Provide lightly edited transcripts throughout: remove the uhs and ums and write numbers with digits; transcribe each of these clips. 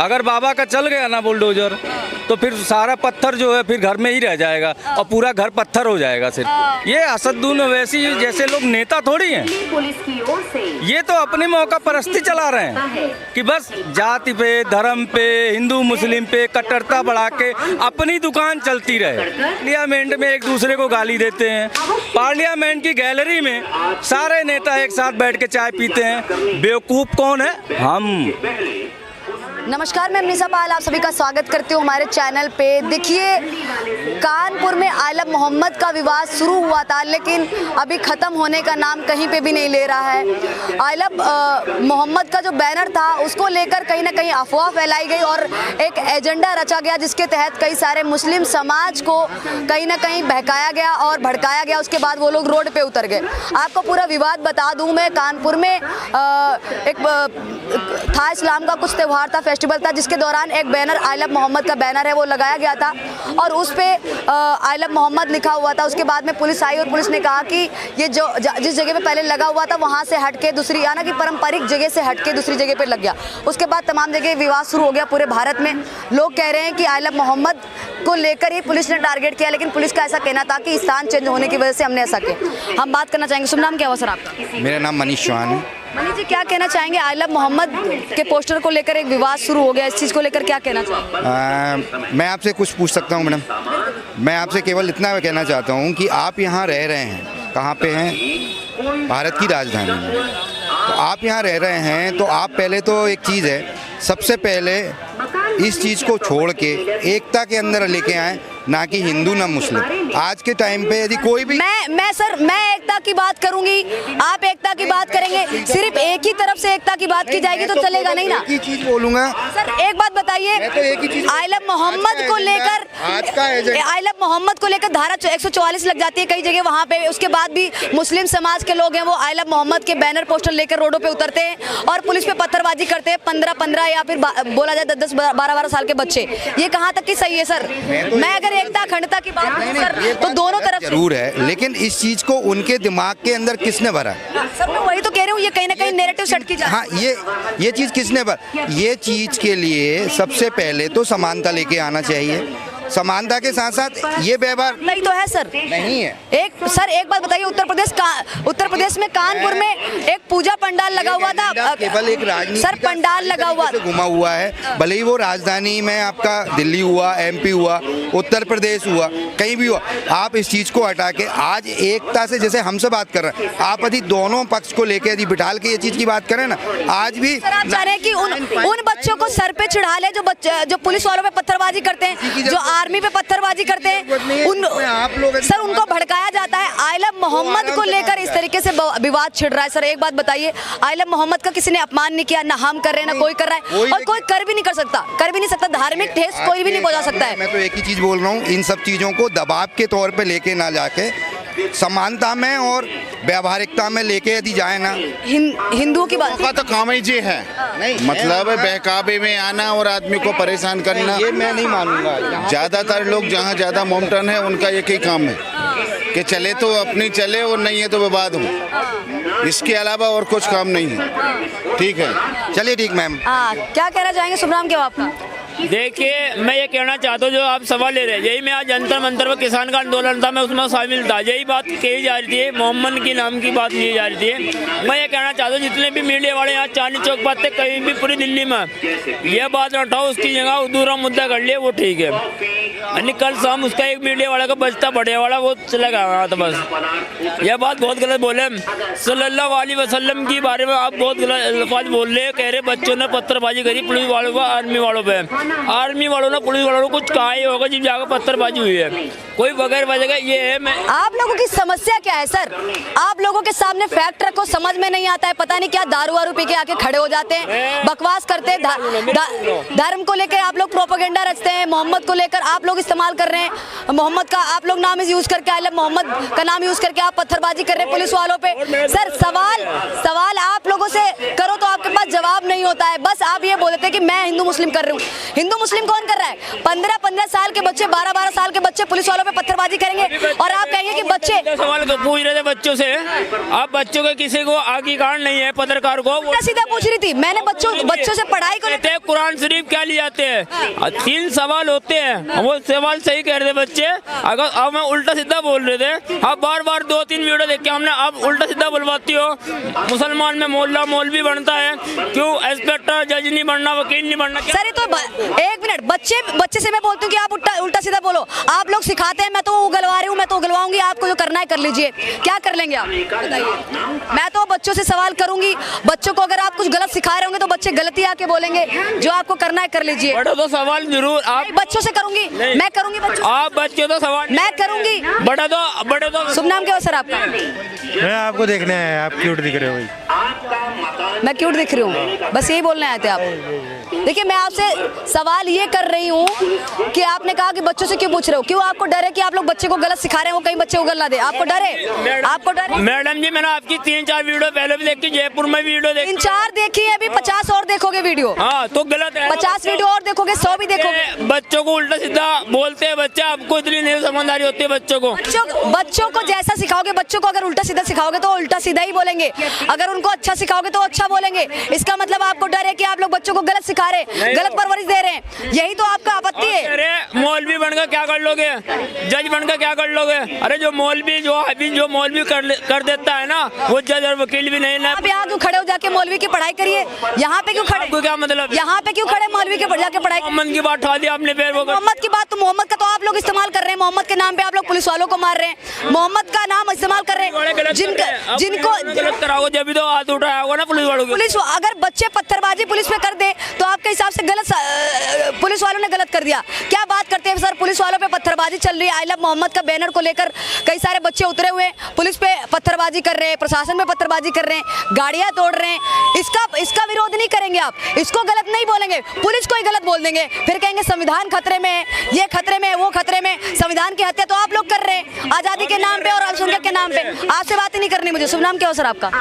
अगर बाबा का चल गया ना बुलडोजर तो फिर सारा पत्थर जो है फिर घर में ही रह जाएगा और पूरा घर पत्थर हो जाएगा सिर्फ। ये असदुद्दीन ओवैसी जैसे लोग नेता थोड़ी हैं, ये तो अपने मौका परस्ती चला रहे हैं कि बस जाति पे, धर्म पे, हिंदू मुस्लिम पे कट्टरता बढ़ा के अपनी दुकान चलती रहे। पार्लियामेंट में एक दूसरे को गाली देते हैं, पार्लियामेंट की गैलरी में सारे नेता एक साथ बैठ के चाय पीते हैं। बेवकूफ़ कौन है? हम। नमस्कार, मैं निशा पाल आप सभी का स्वागत करती हूँ हमारे चैनल पे। देखिए, कानपुर में आइलब मोहम्मद का विवाद शुरू हुआ था, लेकिन अभी ख़त्म होने का नाम कहीं पे भी नहीं ले रहा है। आइलब मोहम्मद का जो बैनर था उसको लेकर कहीं ना कहीं अफवाह फैलाई गई और एक एजेंडा रचा गया जिसके तहत कई सारे मुस्लिम समाज को कहीं ना कहीं बहकाया गया और भड़काया गया। उसके बाद वो लोग रोड पे उतर गए। आपको पूरा विवाद बता दूँ मैं, कानपुर में एक था इस्लाम का कुछ त्यौहार था, फेस्टिवल था, जिसके दौरान एक बैनर आइलब मोहम्मद का बैनर है वो लगाया गया था और उस पे आइलब मोहम्मद लिखा हुआ था। उसके बाद में पुलिस आई और पुलिस ने कहा कि ये जो जिस जगह पे पहले लगा हुआ था वहाँ से हटके दूसरी, यानी कि पारंपरिक जगह से हटके दूसरी जगह पे लग गया। उसके बाद तमाम जगह विवाद शुरू हो गया पूरे भारत में। लोग कह रहे हैं कि आइलब मोहम्मद को लेकर ही पुलिस ने टारगेट किया, लेकिन पुलिस का ऐसा कहना था कि स्थान चेंज होने की वजह से हमने ऐसा किया। हम बात करना चाहेंगे, शुभ नाम क्या हुआ सर आपका? मेरा नाम मनीष चौहान है। मनीष जी, क्या कहना चाहेंगे? आइलब मोहम्मद के पोस्टर को लेकर एक विवाद शुरू हो गया, इस चीज़ को लेकर क्या कहना चाहेंगे? मैं आपसे कुछ पूछ सकता हूँ मैडम? मैं आपसे केवल इतना कहना चाहता हूँ कि आप यहाँ रह रहे हैं, कहाँ पे हैं? भारत की राजधानी में। तो आप यहाँ रह रहे हैं तो आप पहले तो एक चीज़ है, सबसे पहले इस चीज़ को छोड़ के एकता के अंदर लेके आए, ना कि हिंदू ना मुस्लिम। आज के टाइम पे यदि कोई भी मैं एकता की बात करूंगी, आप एकता की बात करेंगे, सिर्फ एक ही तरफ से एकता की बात की जाएगी तो चलेगा नहीं ना। एक ही चीज बोलूंगा सर, एक बात बताइए, आइलब मोहम्मद को लेकर आइलब मोहम्मद को लेकर धारा 144 लग जाती है कई जगह वहाँ पे। उसके बाद भी मुस्लिम समाज के लोग हैं वो आइलब मोहम्मद के बैनर पोस्टर लेकर रोडों पे उतरते हैं और पुलिस पे पत्थरबाजी करते हैं। 15 या फिर बोला जाए 10 12 साल के बच्चे। ये कहाँ तक की सही है सर? मैं अगर एकता अखंडता की बात करूं तो दोनों तरफ जरूर है, लेकिन इस चीज को उनके दिमाग के अंदर किसने भरा? सर, मैं वही तो कह रही हूँ, ये कहीं ना कहीं नैरेटिव सेट की जाती है। हाँ, ये चीज किसने भरा? ये चीज के लिए सबसे पहले तो समानता लेके आना चाहिए। समानता के साथ साथ ये व्यवहार नहीं तो है सर, नहीं है। एक बात बताइए, उत्तर प्रदेश में कानपुर में एक पूजा पंडाल लगा हुआ था, केवल एक राजनीति सर पंडाल लगा हुआ घुमा हुआ है। भले ही वो राजधानी में आपका दिल्ली हुआ, एमपी हुआ, उत्तर प्रदेश हुआ, कहीं भी हुआ, आप इस चीज को हटा के आज एकता से, जैसे हमसे बात कर रहे हैं, आप यदि दोनों पक्ष को लेके यदि बिठाल के ये चीज की बात करें ना, आज भी आप चाह रहे हैं कि उन बच्चों को सर पे चढ़ा ले जो पुलिस वालों पे पत्थरबाजी करते हैं, जो आर्मी पे पत्थरबाजी करते हैं, सर उनको भड़काया जाता है। आइलब मोहम्मद को लेकर इस तरीके से विवाद छिड़ रहा है। सर एक बात बताइए, आइलब मोहम्मद का किसी ने अपमान नहीं किया, ना हम कर रहे हैं ना कोई कर रहा है और कोई कर भी नहीं सकता। धार्मिक ठेस कोई भी नहीं पहुंचा सकता है। मैं तो एक ही चीज बोल रहा हूँ, इन सब चीजों को दबाव के तौर पे लेके ना जाके समानता में और व्यावहारिकता में लेके यदि जाए ना। हिंदुओं की बात का तो काम ही ये है, मतलब बहकावे में आना और आदमी को परेशान करना। ये मैं नहीं मानूंगा। ज्यादातर लोग जहाँ ज्यादा मोमटन है उनका एक ही काम है कि चले तो अपनी चले और नहीं है तो विवाद हो। इसके अलावा और कुछ काम नहीं है। ठीक है, चलिए ठीक मैम। क्या कहना चाहेंगे? शुभराम क्या आपका? देखिए, मैं ये कहना चाहता हूँ, जो आप सवाल ले रहे हैं, यही मैं आज जंतर मंतर पर किसान का आंदोलन था, मैं उसमें शामिल था, यही बात कही जा रही थी, मोहम्मद के नाम की बात की जा रही थी। मैं ये कहना चाहता हूँ, जितने भी मीडिया वाले यहाँ चांदनी चौक बात थे, कहीं भी पूरी दिल्ली में ये बात उठाओ, उसकी जगह दूसरा मुद्दा कर लिए, वो ठीक है। कल शाम उसका एक मीडिया वाला का बचता बढ़िया वाला वो चला गया था, बस यह बात बहुत गलत बोले। सल्लल्लाहु अलैहि वसल्लम के बारे में आप बहुत गलत अल्फाज बोल रहे, कह रहे बच्चों ने पत्थरबाजी करी पुलिस वालों पर, आर्मी वालों पे। आर्मी वालों ने पुलिस वालों को कुछ कहा ही होगा जब जाकर पत्थरबाजी हुई है, कोई बगैर वजह का। ये है मैं आप लोगों की समस्या क्या है सर? आप लोगों के सामने फैक्ट रखो, समझ में नहीं आता है, पता नहीं क्या दारू वारू पी के आके खड़े हो जाते हैं, बकवास करते हैं, धर्म को लेकर आप लोग प्रोपेगेंडा रचते हैं, मोहम्मद को लेकर आप लोग इस्तेमाल कर रहे हैं मोहम्मद का, आप लोग नाम यूज करके, आई लव मोहम्मद का नाम यूज करके आप पत्थरबाजी कर रहे हैं पुलिस वालों पे। सर सवाल आप लोगों से करो तो आपके पास जवाब नहीं होता है, बस आप ये बोल देते हैं कि मैं हिंदू मुस्लिम कर रही हूँ। हिंदू मुस्लिम कौन कर रहा है? 15-15 साल के बच्चे, 12-12 साल के बच्चे पुलिस वालों पे पत्थरबाजी करेंगे और आप कहेंगे कि बच्चे सवाल पूछ रहे थे बच्चों से, आप बच्चों के किसी को आगे कारण नहीं है, पत्रकार को सीधा पूछ रही थी मैंने बच्चों से पढ़ाई को कहते हैं कुरान शरीफ क्या ले जाते हैं, 3 सवाल होते हैं, वो सवाल सही कह रहे थे बच्चे। अगर अब मैं उल्टा सीधा बोल रहे थे, आप बार 2-3 वीडियो देख के हमने आप उल्टा सीधा बोलवाती हो। मुसलमान में मोहल्ला मौलवी बनता है, क्यों इंस्पेक्टर जज नहीं बनना, वकील नहीं बनना? सर ये तो एक मिनट, बच्चे से मैं बोलती हूँ कि आप उल्टा सीधा बोलो। आप लोग सिखाते हैं, मैं तो उगलवा रही हूँ, मैं तो उगलवाऊंगी, आपको जो करना है कर लीजिए। क्या कर लेंगे आप बताइए? मैं तो बच्चों से सवाल करूंगी, बच्चों को अगर आप कुछ गलत सिखा रहे होंगे तो बच्चे गलती आके बोलेंगे, जो आपको करना है कर लीजिए। बड़े तो सवाल जरूर आप बच्चों से करूंगी, मैं करूंगी बच्चों, आप बच्चे तो सवाल मैं करूंगी। बड़े तो शुभ नाम क्या हो सर आपका? मैं आपको देखने आया, आप क्यूट दिख रहे हो भाई। मैं क्यूट दिख रही हूँ, बस यही बोलने आए थे आप? देखिए मैं आपसे सवाल ये कर रही हूँ कि आपने कहा कि बच्चों से क्यों पूछ रहे हो, क्यों आपको डर है कि आप लोग बच्चे को गलत सिखा रहे हैं, वो कहीं बच्चे को गलत दे? आपको डर है? आपको डर है? मैडम जी मैंने आपकी 3-4 वीडियो पहले भी देखी, जयपुर में वीडियो देखी, 3-4 देखी है, अभी 50 और देखोगे वीडियो। हाँ तो गलत है, 50 वीडियो और देखोगे, 100 भी देखोगे। बच्चों को उल्टा सीधा बोलते हैं बच्चे, आपको इतनी नहीं समझदारी होती है बच्चों को। बच्चों को जैसा सिखाओगे, बच्चों को अगर उल्टा सीधा सिखाओगे तो उल्टा सीधा ही बोलेंगे, अगर उनको अच्छा सिखाओगे तो अच्छा बोलेंगे। इसका मतलब आपको डर है कि आप लोग बच्चों को गलत सिखा रहे हैं, गलत परवरिश दे रहे हैं, यही तो आपका आपत्ति है। अरे मौलवी बनकर क्या कर लोगे, जज बनकर क्या कर लोगे? अरे जो मौलवी जो मौलवी कर देता है ना, वो जज और वकील भी नहीं ना। आप यहाँ क्यों खड़े हो, जाके मौलवी की पढ़ाई करिए। यहाँ पे क्यों खड़े? आपको क्या मतलब? यहाँ पे क्यों खड़े मौलवी के जाके पढ़ाई? मोहम्मद की बात उठा दी आपने, फिर वो मोहम्मद की बात, तो मोहम्मद का तो आप लोग इस्तेमाल कर रहे हैं, मोहम्मद के नाम पे आप लोग पुलिस वालों को मार रहे हैं, मोहम्मद का नाम इस्तेमाल कर रहे हैं। जिनको गलत कराओगे जब भी तो हाथ उठाया होगा ना पुलिस वालों को। पुलिस अगर बच्चे पत्थरबाजी पुलिस पे कर दे तो आपके हिसाब से गलत, पुलिस वालों ने गलत कर दिया। क्या बात करते हैं सर, पुलिस वालों पे पत्थरबाजी चल रही है, आई लव मोहम्मद का बैनर को लेकर कई सारे बच्चे उतरे हुए हैं, पुलिस पे पत्थरबाजी कर रहे हैं, प्रशासन पे पत्थरबाजी कर रहे हैं, गाड़ियां तोड़ रहे हैं। इसका विरोध नहीं करेंगे आप, इसको गलत नहीं बोलेंगे, पुलिस को ही गलत बोल देंगे, फिर कहेंगे संविधान खतरे में है, ये खतरे में, वो खतरे में। संविधान की हत्या तो आप लोग कर रहे हैं आजादी के नाम पे और अल्पसंख्यक के नाम पे। आपसे बात ही नहीं करनी मुझे। शुभ नाम क्या हो सर आपका?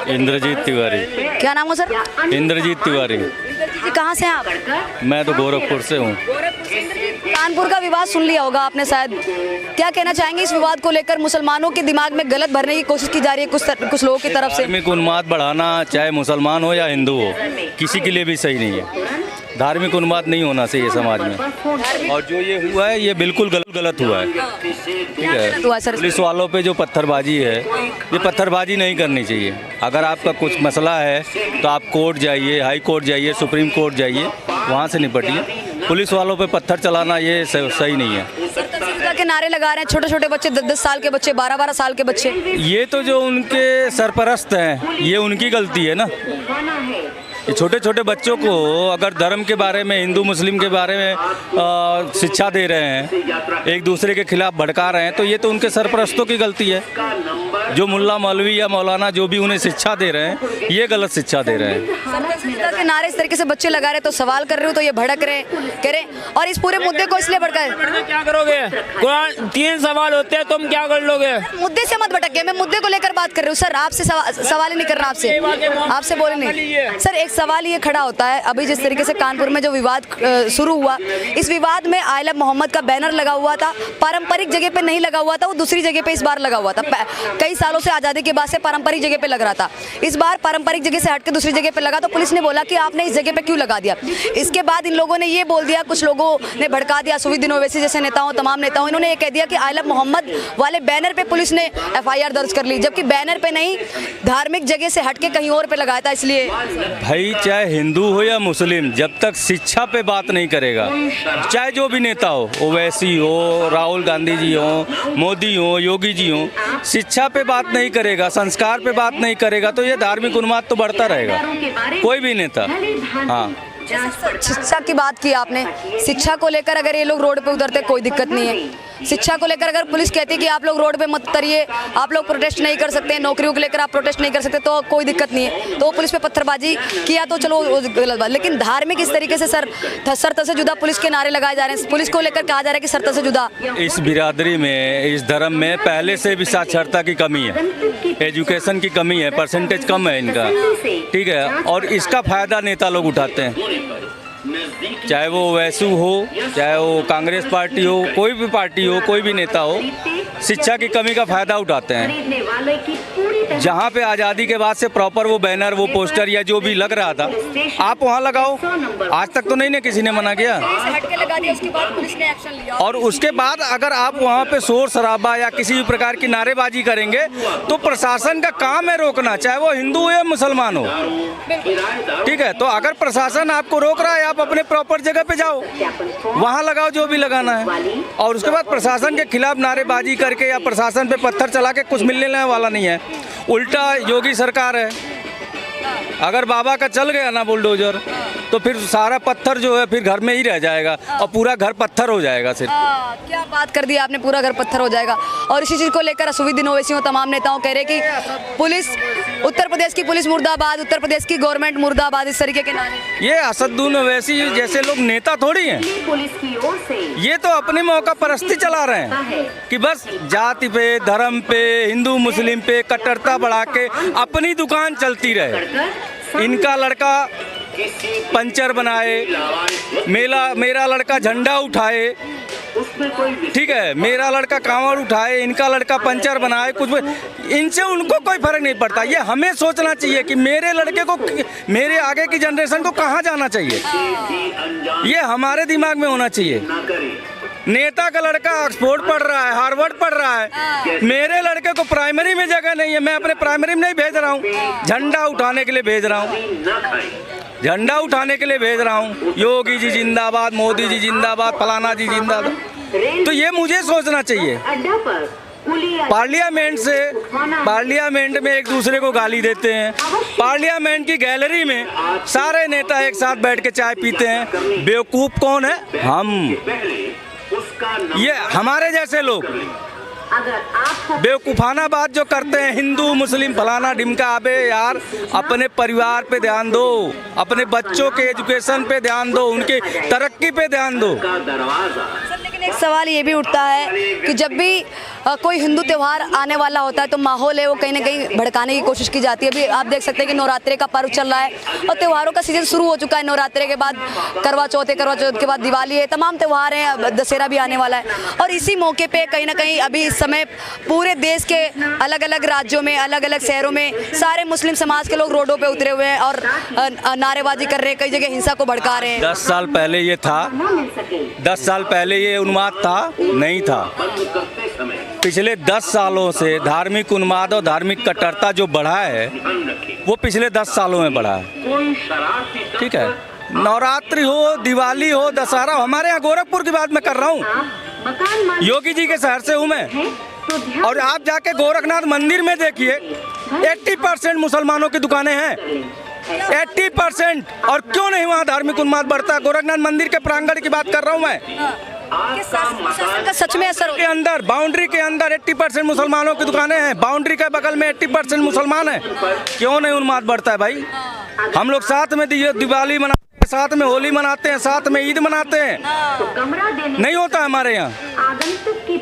इंद्रजीत तिवारी। क्या नाम हो सर? इंद्रजीत तिवारी। कहाँ से हैं आप? मैं तो गोरखपुर से हूँ। कानपुर का विवाद सुन लिया होगा आपने शायद, क्या कहना चाहेंगे इस विवाद को लेकर? मुसलमानों के दिमाग में गलत भरने की कोशिश की जा रही है कुछ लोगों की तरफ से। धार्मिक उन्माद बढ़ाना, चाहे मुसलमान हो या हिंदू हो, किसी के लिए भी सही नहीं है। धार्मिक उन्माद नहीं होना चाहिए समाज में, और जो ये हुआ है ये बिल्कुल गलत हुआ है। ठीक है, पुलिस वालों पे जो पत्थरबाजी है, ये पत्थरबाजी नहीं करनी चाहिए। अगर आपका कुछ मसला है तो आप कोर्ट जाइए, हाई कोर्ट जाइए, सुप्रीम कोर्ट जाइए, वहाँ से निपटिए। पुलिस वालों पे पत्थर चलाना ये सही नहीं है। के नारे लगा रहे हैं छोटे छोटे बच्चे, 10-10 साल के बच्चे, 12-12 साल के बच्चे। ये तो जो उनके सरपरस्त हैं, ये उनकी गलती है ना। ये छोटे छोटे बच्चों को अगर धर्म के बारे में, हिंदू मुस्लिम के बारे में शिक्षा दे रहे हैं, एक दूसरे के खिलाफ भड़का रहे हैं, तो ये तो उनके सरपरस्तों की गलती है। जो मुल्ला मौलवी या मौलाना जो भी उन्हें शिक्षा दे रहे हैं, ये गलत शिक्षा दे रहे हैं। के नारे इस तरीके से बच्चे लगा रहे, तो सवाल कर रहे हो तो ये भड़क रहे, कह रहे, और इस पूरे मुद्दे को इसलिए भड़काए। क्या करोगे? कुरान 3 सवाल होते हैं, तुम क्या कर लोगे? मुद्दे से मत भटके, मैं मुद्दे को लेकर बात कर रही हूँ सर। आपसे सवाल ही नहीं करना, आपसे बोले नहीं सर। एक सवाल ये खड़ा होता है, अभी जिस तरीके से कानपुर में जो विवाद शुरू हुआ, इस विवाद में आई लव मोहम्मद का बैनर लगा हुआ था, पारंपरिक जगह पे नहीं लगा हुआ था, वो दूसरी जगह पे इस बार लगा हुआ था। कई सालों से आज़ादी के बाद से पारंपरिक जगह पे लग रहा था, इस बार पारंपरिक जगह से हट के दूसरी जगह पे लगा, तो पुलिस ने बोला कि आपने इस जगह पे क्यों लगा दिया। इसके बाद इन लोगों ने ये बोल दिया, कुछ लोगों ने भड़का दिया, सुविदिन ओवैसी जैसे नेताओं, तमाम नेताओं, इन्होंने ये कह दिया कि आई लव मोहम्मद वाले बैनर पे पुलिस ने FIR दर्ज कर ली, जबकि बैनर पे नहीं, धार्मिक जगह से हट के कहीं और पे लगाया था। इसलिए भाई चाहे हिंदू हो या मुस्लिम, जब तक शिक्षा पे बात नहीं करेगा, चाहे जो भी नेता हो, ओवैसी हो, राहुल गांधी जी हो, मोदी हो, योगी जी हो, शिक्षा पे बात नहीं करेगा, संस्कार पे बात नहीं करेगा, तो ये धार्मिक उन्माद तो बढ़ता रहेगा, कोई भी नेता। हाँ, शिक्षा की बात की आपने, शिक्षा को लेकर अगर ये लोग रोड पे उतरते कोई दिक्कत नहीं है, शिक्षा को लेकर अगर पुलिस कहती है कि आप लोग रोड पे मत उतरिए, आप लोग प्रोटेस्ट नहीं कर सकते, नौकरियों को लेकर आप प्रोटेस्ट नहीं कर सकते, तो कोई दिक्कत नहीं है, तो पुलिस पे पत्थरबाजी किया तो चलो वो गलत बात। लेकिन धार्मिक इस तरीके से सर से जुदा पुलिस के नारे लगाए जा रहे हैं, पुलिस को लेकर कहा जा रहा है कि सर से जुदा। इस बिरादरी में, इस धर्म में पहले से भी साक्षरता की कमी है, एजुकेशन की कमी है, परसेंटेज कम है इनका, ठीक है। और इसका फायदा नेता लोग उठाते हैं, चाहे वो वैसू हो, चाहे वो कांग्रेस पार्टी हो, कोई भी पार्टी हो, कोई भी नेता हो, शिक्षा की कमी का फायदा उठाते हैं। जहाँ पे आज़ादी के बाद से प्रॉपर वो बैनर, वो पोस्टर या जो भी लग रहा था, आप वहाँ लगाओ। आज तक तो नहीं ना किसी ने मना किया। और उसके बाद अगर आप वहाँ पे शोर शराबा या किसी भी प्रकार की नारेबाजी करेंगे तो प्रशासन का काम है रोकना, चाहे वो हिंदू हो या मुसलमान हो, ठीक है। तो अगर प्रशासन आपको रोक रहा है, आप अपने प्रॉपर जगह पे जाओ, वहाँ लगाओ जो भी लगाना है। और उसके बाद प्रशासन के खिलाफ नारेबाजी करके या प्रशासन पे पत्थर चला के कुछ मिलने वाला नहीं है। उल्टा योगी सरकार है, अगर बाबा का चल गया ना बुलडोजर, तो फिर सारा पत्थर जो है फिर घर में ही रह जाएगा और पूरा घर पत्थर हो जाएगा सिर्फ। क्या बात कर दी आपने, पूरा घर पत्थर हो जाएगा। और इसी चीज़ को लेकर असुद्दीन ओवैसी और तमाम नेताओं कह रहे कि पुलिस, उत्तर प्रदेश की पुलिस मुर्दाबाद, उत्तर प्रदेश की गवर्नमेंट मुर्दाबाद, इस तरीके के नारे। ये असदुद्दीन ओवैसी जैसे लोग नेता थोड़ी हैं, ये तो अपने मौका परस्ती चला रहे हैं कि बस जाति पे, धर्म पे, हिंदू मुस्लिम पे कट्टरता बढ़ा के अपनी दुकान चलती रहे। इनका लड़का पंचर बनाए, मेरा लड़का झंडा उठाए, ठीक है, मेरा लड़का कांवड़ उठाए, इनका लड़का पंचर बनाए, कुछ इनसे उनको कोई फर्क नहीं पड़ता। ये हमें सोचना चाहिए कि मेरे लड़के को, मेरे आगे की जनरेशन को कहाँ जाना चाहिए, ये हमारे दिमाग में होना चाहिए। नेता का लड़का ऑक्सफोर्ड पढ़ रहा है, हार्वर्ड पढ़ रहा है, मेरे लड़के को प्राइमरी में जगह नहीं है, मैं अपने प्राइमरी में नहीं भेज रहा हूँ, झंडा उठाने के लिए भेज रहा हूँ, झंडा उठाने के लिए भेज रहा हूँ। योगी जी जिंदाबाद, मोदी जी जिंदाबाद, फलाना जी जिंदाबाद। तो ये मुझे सोचना चाहिए। पार्लियामेंट में एक दूसरे को गाली देते हैं, पार्लियामेंट की गैलरी में सारे नेता एक साथ बैठ के चाय पीते हैं। बेवकूफ़ कौन है? हम, ये हमारे जैसे लोग बेवकूफ़ाना बात जो करते हैं, हिंदू मुस्लिम फलाना ढिमका। अबे यार, अपने परिवार पे ध्यान दो, अपने बच्चों के एजुकेशन पे ध्यान दो, उनकी तरक्की पे ध्यान दो। लेकिन एक सवाल ये भी उठता है कि जब भी कोई हिंदू त्यौहार आने वाला होता है तो माहौल है वो कहीं ना कहीं भड़काने की कोशिश की जाती है। अभी आप देख सकते हैं कि नवरात्रे का पर्व चल रहा है और त्योहारों का सीजन शुरू हो चुका है। नवरात्रे के बाद करवा चौथ है, करवा चौथ के बाद दिवाली है, तमाम त्यौहार हैं, दशहरा भी आने वाला है। और इसी मौके पे कहीं ना कहीं अभी इस समय पूरे देश के अलग अलग राज्यों में, अलग अलग शहरों में सारे मुस्लिम समाज के लोग रोडों पे उतरे हुए हैं और नारेबाजी कर रहे हैं, कई जगह हिंसा को भड़का रहे हैं। 10 साल पहले ये था, 10 साल पहले ये उन्माद था? नहीं था। पिछले 10 सालों से धार्मिक उन्माद और धार्मिक कट्टरता जो बढ़ा है वो पिछले 10 सालों में बढ़ा है, ठीक है। नवरात्रि हो, दिवाली हो, दशहरा, हमारे यहाँ गोरखपुर की बात मैं कर रहा हूँ, योगी जी के शहर से हूँ मैं। और आप जाके गोरखनाथ मंदिर में देखिए, 80% मुसलमानों की दुकानें हैं, 80%। और क्यों नहीं वहाँ धार्मिक उन्माद बढ़ता? गोरखनाथ मंदिर के प्रांगण की बात कर रहा हूँ मैं। सच में असर के अंदर, बाउंड्री के अंदर 80% मुसलमानों की दुकानें हैं, बाउंड्री के बगल में 80% मुसलमान हैं, क्यों नहीं उन्माद बढ़ता है भाई? हम लोग साथ में दिवाली मनाते हैं, साथ में होली मनाते हैं, साथ में ईद मनाते हैं, नहीं होता हमारे यहाँ।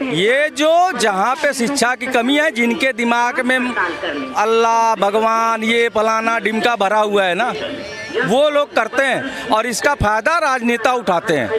ये जो जहाँ पे शिक्षा की कमी है, जिनके दिमाग में अल्लाह भगवान ये फलाना डिमका भरा हुआ है ना, वो लोग करते हैं और इसका फायदा राजनेता उठाते हैं।